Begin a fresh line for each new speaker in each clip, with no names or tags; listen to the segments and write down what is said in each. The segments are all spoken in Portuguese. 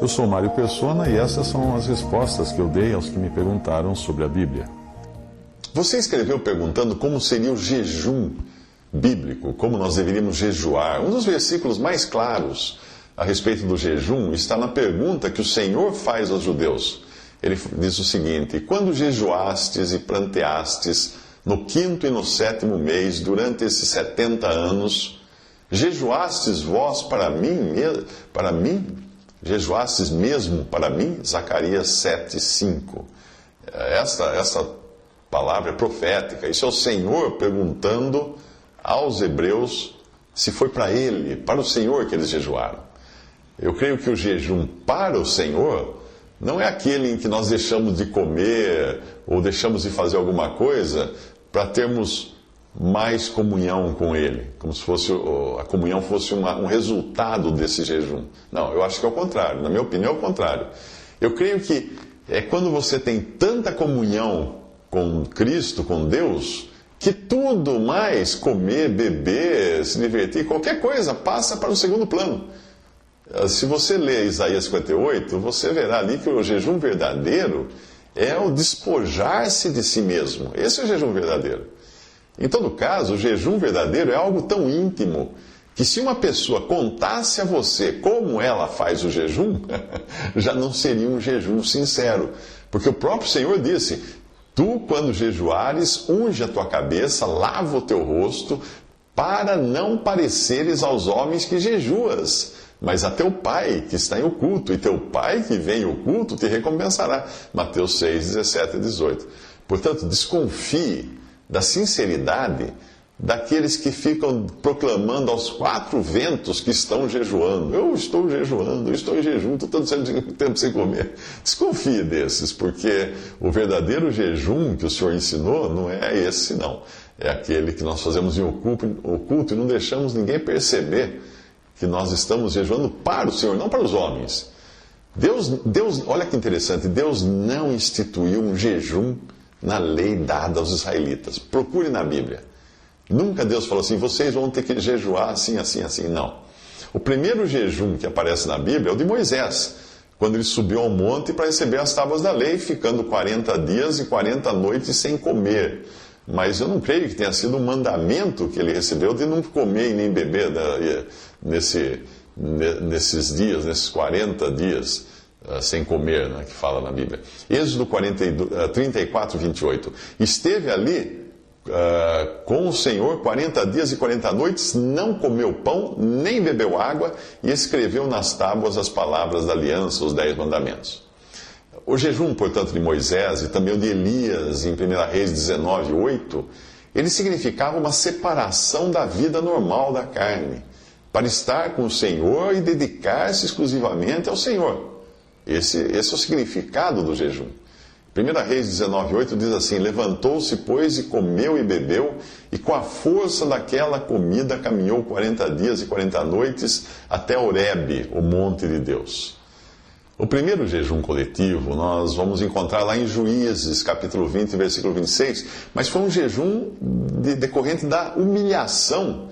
Eu sou Mário Persona e essas são as respostas que eu dei aos que me perguntaram sobre a Bíblia.
Você escreveu perguntando como seria o jejum bíblico, como nós deveríamos jejuar. Um dos versículos mais claros a respeito do jejum está na pergunta que o Senhor faz aos judeus. Ele diz o seguinte: quando jejuastes e planteastes no 5º e no 7º mês, durante esses 70 anos, jejuastes vós para mim? Jejuastes mesmo para mim? Zacarias 7:5. Essa palavra é profética. Isso é o Senhor perguntando aos hebreus se foi para Ele, para o Senhor que eles jejuaram. Eu creio que o jejum para o Senhor não é aquele em que nós deixamos de comer ou deixamos de fazer alguma coisa para termos mais comunhão com Ele, como se fosse a comunhão fosse um resultado desse jejum. Não, eu acho que é o contrário. Na minha opinião, é o contrário. Eu creio que é quando você tem tanta comunhão com Cristo, com Deus, que tudo mais, comer, beber, se divertir, qualquer coisa, passa para o segundo plano. Se você ler Isaías 58, você verá ali que o jejum verdadeiro é o despojar-se de si mesmo. Esse é o jejum verdadeiro. Em todo caso, o jejum verdadeiro é algo tão íntimo que se uma pessoa contasse a você como ela faz o jejum, já não seria um jejum sincero. Porque o próprio Senhor disse: tu, quando jejuares, unge a tua cabeça, lava o teu rosto, para não pareceres aos homens que jejuas, mas a teu Pai que está em oculto, e teu Pai que vem em oculto te recompensará. Mateus 6, 17 e 18. Portanto, desconfie da sinceridade daqueles que ficam proclamando aos 4 ventos que estão jejuando. Eu estou jejuando, eu estou em jejum, estou todo tempo sem comer. Desconfie desses, porque o verdadeiro jejum que o Senhor ensinou não é esse, não. É aquele que nós fazemos em oculto e não deixamos ninguém perceber que nós estamos jejuando para o Senhor, não para os homens. Deus, olha que interessante, Deus não instituiu um jejum na lei dada aos israelitas. Procure na Bíblia. Nunca Deus falou assim: vocês vão ter que jejuar assim, assim, assim. Não. O primeiro jejum que aparece na Bíblia é o de Moisés, quando ele subiu ao monte para receber as tábuas da lei, ficando 40 dias e 40 noites sem comer. Mas eu não creio que tenha sido um mandamento que ele recebeu de não comer e nem beber nesses dias, nesses 40 dias sem comer, né, que fala na Bíblia. Êxodo 34, 28. Esteve ali com o Senhor 40 dias e 40 noites, não comeu pão, nem bebeu água, e escreveu nas tábuas as palavras da aliança, os 10 mandamentos. O jejum, portanto, de Moisés e também o de Elias, em 1 Reis 19, 8, ele significava uma separação da vida normal da carne, para estar com o Senhor e dedicar-se exclusivamente ao Senhor. Esse é o significado do jejum. 1 Reis 19, 8 diz assim: levantou-se, pois, e comeu e bebeu, e com a força daquela comida caminhou 40 dias e 40 noites até Horebe, o monte de Deus. O primeiro jejum coletivo nós vamos encontrar lá em Juízes, capítulo 20, versículo 26, mas foi um jejum decorrente da humilhação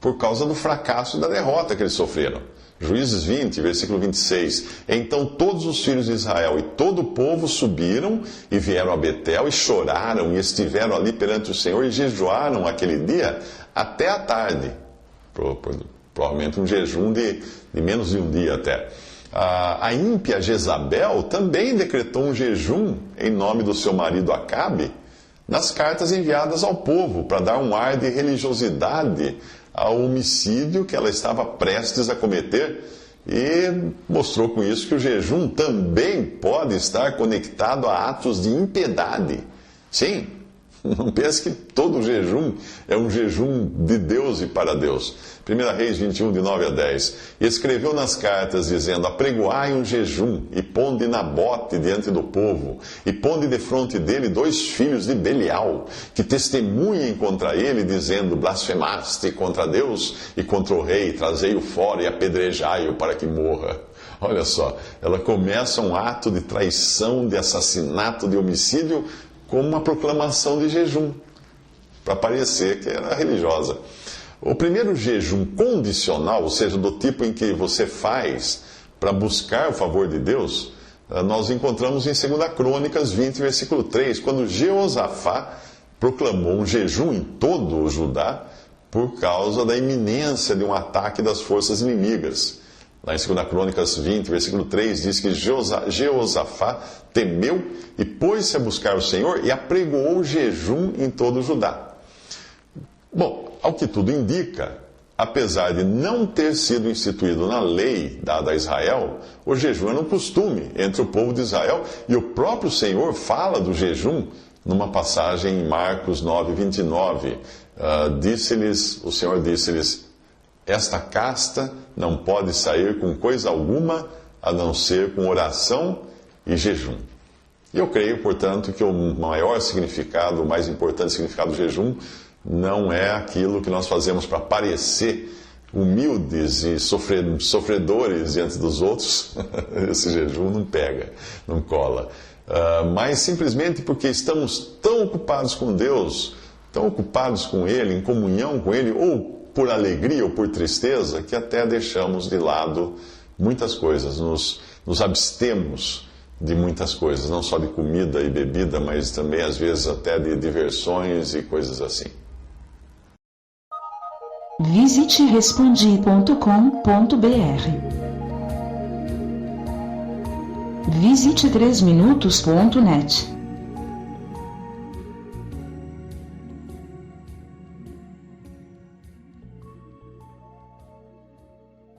por causa do fracasso e da derrota que eles sofreram. Juízes 20, versículo 26. Então todos os filhos de Israel e todo o povo subiram e vieram a Betel e choraram e estiveram ali perante o Senhor e jejuaram aquele dia até a tarde. Provavelmente um jejum de menos de um dia até. A ímpia Jezabel também decretou um jejum em nome do seu marido Acabe nas cartas enviadas ao povo para dar um ar de religiosidade ao homicídio que ela estava prestes a cometer, e mostrou com isso que o jejum também pode estar conectado a atos de impiedade. Sim, não pense que todo jejum é um jejum de Deus e para Deus. 1 Reis 21, de 9 a 10. E escreveu nas cartas, dizendo: apregoai um jejum, e ponde Nabote diante do povo, e ponde defronte dele 2 filhos de Belial, que testemunhem contra ele, dizendo: blasfemaste contra Deus e contra o rei, trazei-o fora e apedrejai-o para que morra. Olha só, ela começa um ato de traição, de assassinato, de homicídio, como uma proclamação de jejum, para parecer que era religiosa. O primeiro jejum condicional, ou seja, do tipo em que você faz para buscar o favor de Deus, nós encontramos em 2 Crônicas 20, versículo 3, quando Jeosafá proclamou um jejum em todo o Judá por causa da iminência de um ataque das forças inimigas. Lá em 2 Crônicas 20, versículo 3, diz que Jeosafá temeu e pôs-se a buscar o Senhor e apregoou jejum em todo o Judá. Bom, ao que tudo indica, apesar de não ter sido instituído na lei dada a Israel, o jejum era um costume entre o povo de Israel, e o próprio Senhor fala do jejum numa passagem em Marcos 9, 29. O Senhor disse-lhes: esta casta não pode sair com coisa alguma, a não ser com oração e jejum. E eu creio, portanto, que o maior significado, o mais importante significado do jejum, não é aquilo que nós fazemos para parecer humildes e sofredores diante dos outros. Esse jejum não pega, não cola. Mas simplesmente porque estamos tão ocupados com Deus, tão ocupados com Ele, em comunhão com Ele, ou por alegria ou por tristeza, que até deixamos de lado muitas coisas, nos abstemos de muitas coisas, não só de comida e bebida, mas também às vezes até de diversões e coisas assim.
Visite respondi.com.br. Visite 3minutos.net.